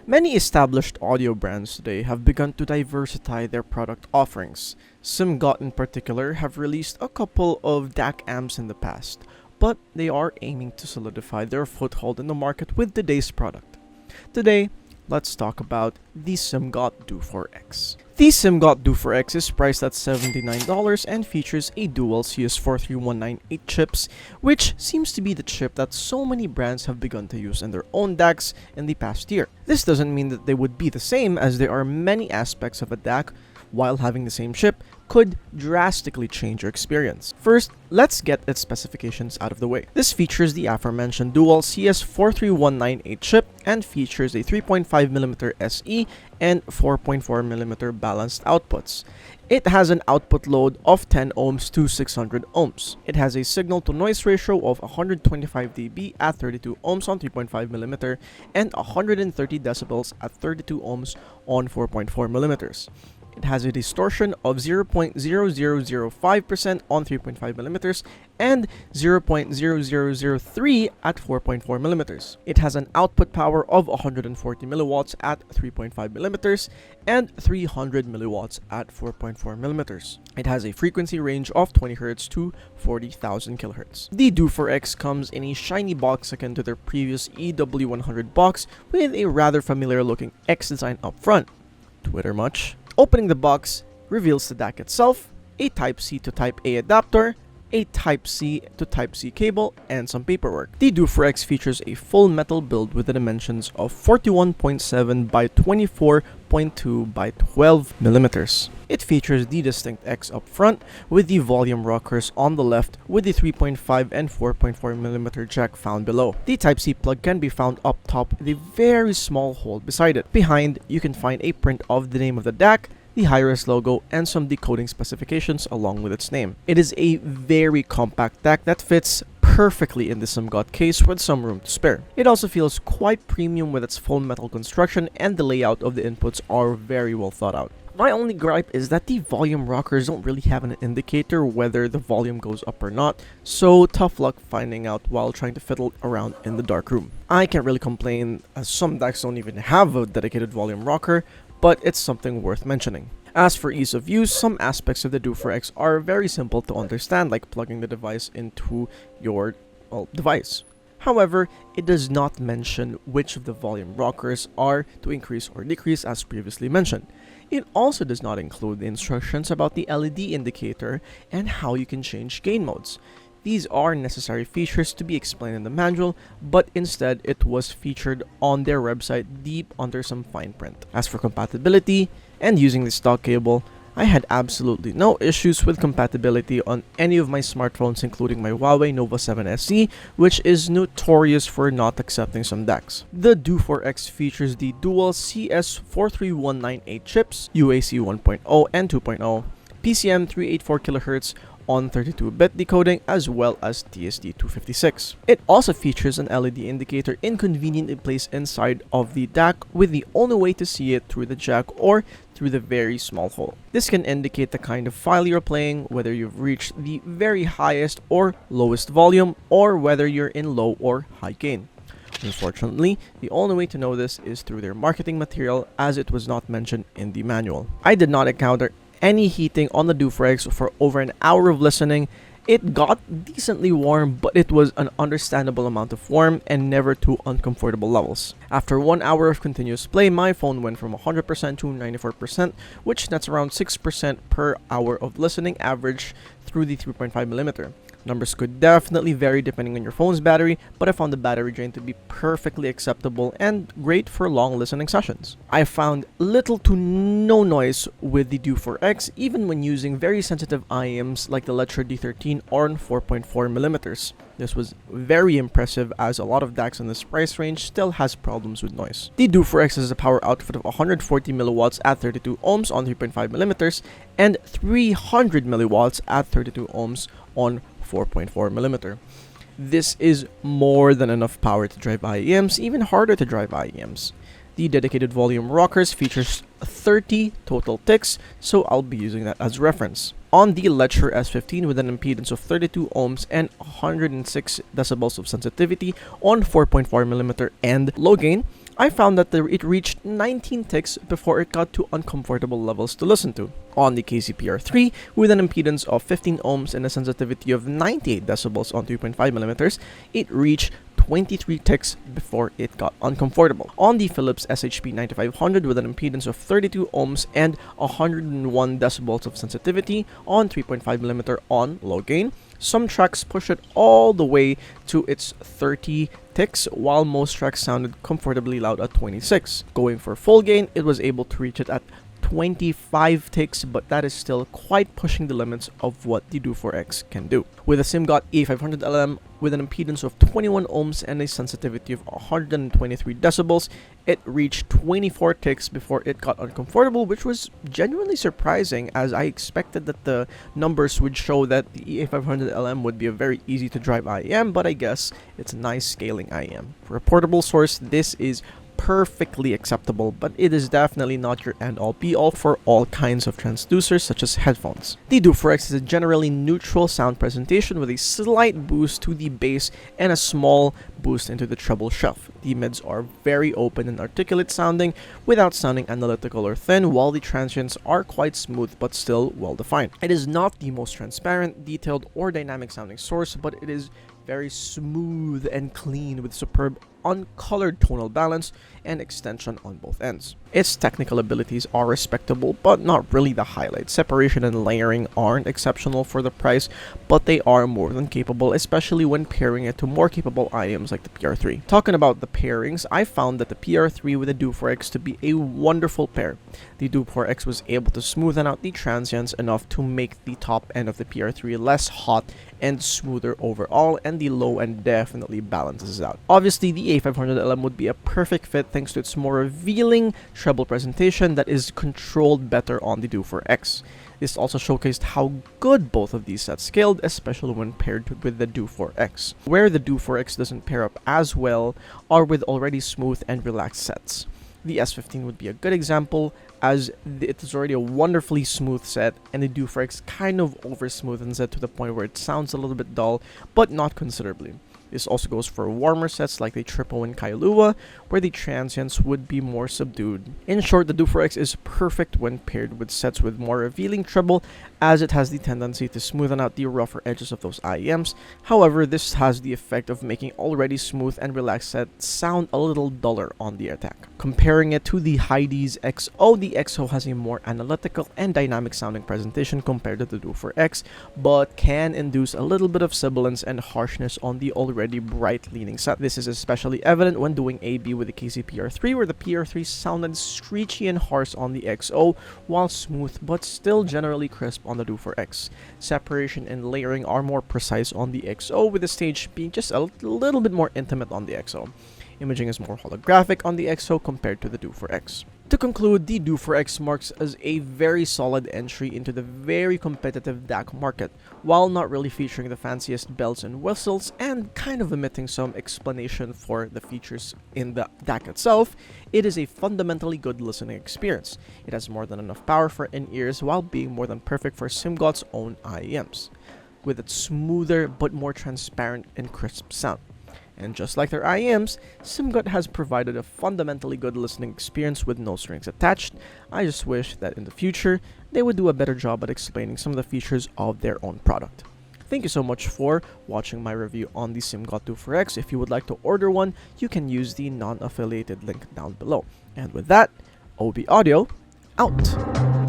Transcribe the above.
Many established audio brands today have begun to diversify their product offerings. Simgot in particular have released a couple of DAC amps in the past, but they are aiming to solidify their foothold in the market with today's product. Today, let's talk about the Simgot DEW4X. The Simgot DEW4X is priced at $79 and features a dual CS43198 chips, which seems to be the chip that so many brands have begun to use in their own DACs in the past year. This doesn't mean that they would be the same, as there are many aspects of a DAC while having the same chip could drastically change your experience. First, let's get its specifications out of the way. This features the aforementioned dual CS43198 chip and features a 3.5mm SE and 4.4mm balanced outputs. It has an output load of 10 ohms to 600 ohms. It has a signal to noise ratio of 125 dB at 32 ohms on 3.5mm and 130 decibels at 32 ohms on 4.4mm. It has a distortion of 0.0005% on 3.5mm and 0.0003 at 4.4mm. It has an output power of 140 milliwatts at 3.5mm and 300 milliwatts at 4.4mm. It has a frequency range of 20 Hz to 40,000 kHz. The DEW4X comes in a shiny box akin to their previous EW100 box with a rather familiar looking X design up front. Twitter much? Opening the box reveals the DAC itself, a Type-C to Type-A adapter, a Type-C to Type-C cable, and some paperwork. The DEW4X features a full metal build with the dimensions of 41.7 by 24.2 by 12mm. It features the distinct X up front with the volume rockers on the left with the 3.5 and 4.4mm jack found below. The Type-C plug can be found up top with a very small hole beside it. Behind, you can find a print of the name of the DAC, the Hi-Res logo, and some decoding specifications along with its name. It is a very compact DAC that fits perfectly in the Simgot case with some room to spare. It also feels quite premium with its full metal construction, and the layout of the inputs are very well thought out. My only gripe is that the volume rockers don't really have an indicator whether the volume goes up or not, so tough luck finding out while trying to fiddle around in the dark room. I can't really complain, as some DACs don't even have a dedicated volume rocker, but it's something worth mentioning. As for ease of use, some aspects of the DEW4X are very simple to understand, like plugging the device into your device. However, it does not mention which of the volume rockers are to increase or decrease as previously mentioned. It also does not include the instructions about the LED indicator and how you can change gain modes. These are necessary features to be explained in the manual, but instead it was featured on their website deep under some fine print. As for compatibility and using the stock cable, I had absolutely no issues with compatibility on any of my smartphones, including my Huawei Nova 7 SE, which is notorious for not accepting some DACs. The DEW4X features the dual CS43198 chips, UAC 1.0 and 2.0, PCM 384 kHz on 32-bit decoding, as well as TSD256. It also features an LED indicator inconveniently placed inside of the DAC, with the only way to see it through the jack or through the very small hole. This can indicate the kind of file you're playing, whether you've reached the very highest or lowest volume, or whether you're in low or high gain. Unfortunately, the only way to know this is through their marketing material, as it was not mentioned in the manual. I did not encounter any heating on the DEW4X for over an hour of listening. It got decently warm, but it was an understandable amount of warm and never to uncomfortable levels. After 1 hour of continuous play, my phone went from 100% to 94%, which nets around 6% per hour of listening average through the 3.5mm. Numbers could definitely vary depending on your phone's battery, but I found the battery drain to be perfectly acceptable and great for long listening sessions. I found little to no noise with the DEW4X, even when using very sensitive IEMs like the Lecture D13 or 4.4mm. This was very impressive, as a lot of DACs in this price range still has problems with noise. The DEW4X has a power output of 140 milliwatts at 32 ohms on 3.5mm and 300 milliwatts at 32 ohms on 4.4mm. This is more than enough power to drive IEMs, even harder to drive IEMs. The dedicated volume rockers features 30 total ticks, so I'll be using that as reference. On the Lecture S15 with an impedance of 32 ohms and 106 decibels of sensitivity on 4.4mm and low gain, I found that it reached 19 ticks before it got to uncomfortable levels to listen to. On the KCPR3, with an impedance of 15 ohms and a sensitivity of 98 decibels on 3.5mm, it reached 23 ticks before it got uncomfortable. On the Philips SHP 9500 with an impedance of 32 ohms and 101 decibels of sensitivity on 3.5mm on low gain, some tracks push it all the way to its 30 ticks, while most tracks sounded comfortably loud at 26. Going for full gain, it was able to reach it at 25 ticks, but that is still quite pushing the limits of what the DEW4X can do. With a Simgot E500LM with an impedance of 21 ohms and a sensitivity of 123 decibels, it reached 24 ticks before it got uncomfortable, which was genuinely surprising, as I expected that the numbers would show that the E500LM would be a very easy to drive IEM, but I guess it's a nice scaling IEM. For a portable source, this is perfectly acceptable, but it is definitely not your end-all be-all for all kinds of transducers such as headphones. The DEW4X is a generally neutral sound presentation with a slight boost to the bass and a small boost into the treble shelf. The mids are very open and articulate sounding without sounding analytical or thin, while the transients are quite smooth but still well defined. It is not the most transparent, detailed, or dynamic sounding source, but it is very smooth and clean with superb uncolored tonal balance and extension on both ends. Its technical abilities are respectable, but not really the highlight. Separation and layering aren't exceptional for the price, but they are more than capable, especially when pairing it to more capable IEMs like the PR3. Talking about the pairings, I found that the PR3 with the DEW4X to be a wonderful pair. The DEW4X was able to smoothen out the transients enough to make the top end of the PR3 less hot and smoother overall, and the low end definitely balances out. Obviously, the A500LM would be a perfect fit thanks to its more revealing treble presentation that is controlled better on the DEW4X. This also showcased how good both of these sets scaled, especially when paired with the DEW4X. Where the DEW4X doesn't pair up as well are with already smooth and relaxed sets. The S15 would be a good example, as it is already a wonderfully smooth set, and the DEW4X kind of over smoothens it to the point where it sounds a little bit dull, but not considerably. This also goes for warmer sets like the Tripo and Kailua, where the transients would be more subdued. In short, the DEW4X is perfect when paired with sets with more revealing treble, as it has the tendency to smoothen out the rougher edges of those IEMs. However, this has the effect of making already smooth and relaxed sets sound a little duller on the attack. Comparing it to the Heidi's XO, the XO has a more analytical and dynamic sounding presentation compared to the DEW4X, but can induce a little bit of sibilance and harshness on the already bright leaning set. This is especially evident when doing AB with the KCPR3, where the PR3 sounded screechy and harsh on the XO, while smooth but still generally crisp on the DEW4X. Separation and layering are more precise on the XO, with the stage being just a little bit more intimate on the XO. Imaging is more holographic on the XO compared to the DEW4X. To conclude, the DEW4X marks as a very solid entry into the very competitive DAC market, while not really featuring the fanciest bells and whistles and kind of omitting some explanation for the features in the DAC itself. It is a fundamentally good listening experience. It has more than enough power for in-ears while being more than perfect for Simgot's own IEMs, with its smoother but more transparent and crisp sound. And just like their IEMs, Simgot has provided a fundamentally good listening experience with no strings attached. I just wish that in the future, they would do a better job at explaining some of the features of their own product. Thank you so much for watching my review on the Simgot DEW4X. If you would like to order one, you can use the non-affiliated link down below. And with that, OB Audio, out!